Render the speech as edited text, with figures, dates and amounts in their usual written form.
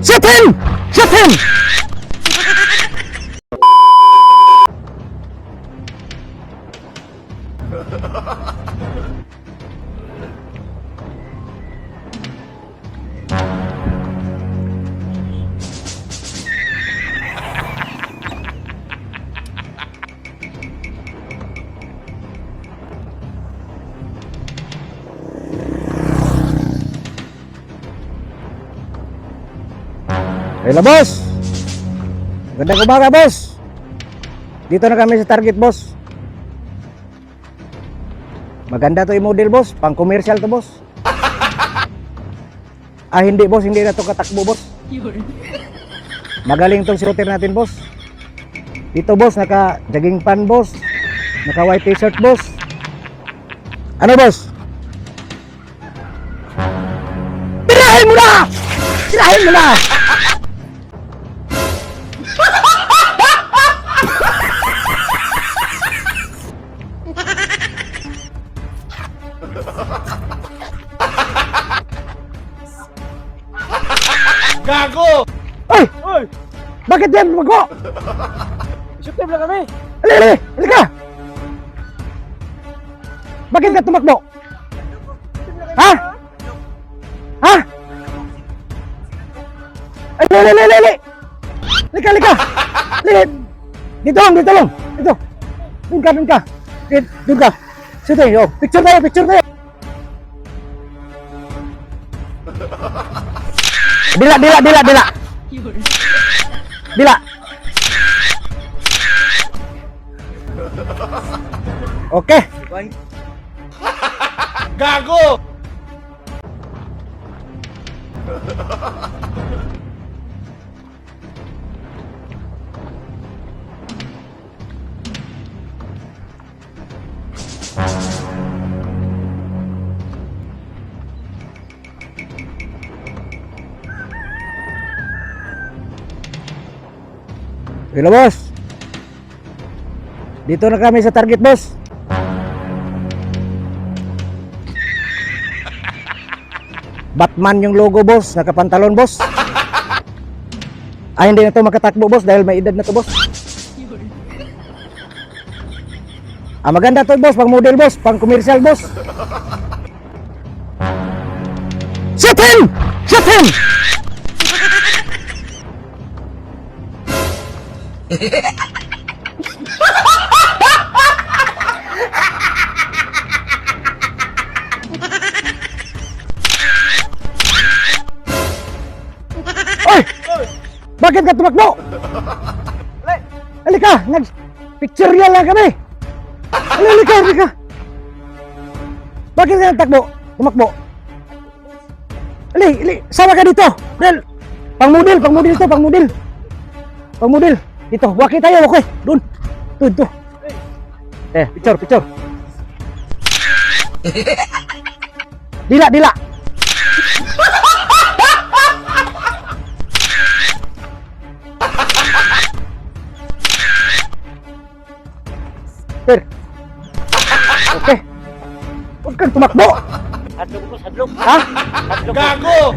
Shoot him! Shoot him! Hello boss. Gandang umaga boss. Dito na kami sa target boss. Maganda to yung model boss, pang commercial to boss. Hindi boss, hindi na to katakbo boss. Magaling tong shooter natin boss. Dito boss, naka jogging pan boss, naka white t-shirt boss. Ano boss? Tirahin mo na! Tirahin mo na! Gago! Ay! Oy! Bakit yan lumago? Shoot time lang kami! Ali! Halika! Bakit ka tumakbo? Ha? Ha? Ay, li! Halika! Li! Dito lang! Dito! Doon ka! Doon ka! Sige, oh, picture tayo! Dila! Okay. Gago! Hello boss. Dito na kami sa target boss. Batman yung logo boss, nakapantalon boss. Hindi na to makatakbo boss dahil may edad na to boss. Maganda to boss, pang model boss, pang commercial boss. Shoot him! Oy! Bakit ka tumakbo? Halika! Nag-picture yan lang kami! Halika! Bakit ka nagtakbo? Tumakbo? Sama ka dito! Pang model! Dito, waki tayo, okay? Doon! Picture! Dila! Okay. Huwag kang tumakbo! Hadlok. Ha? Gago!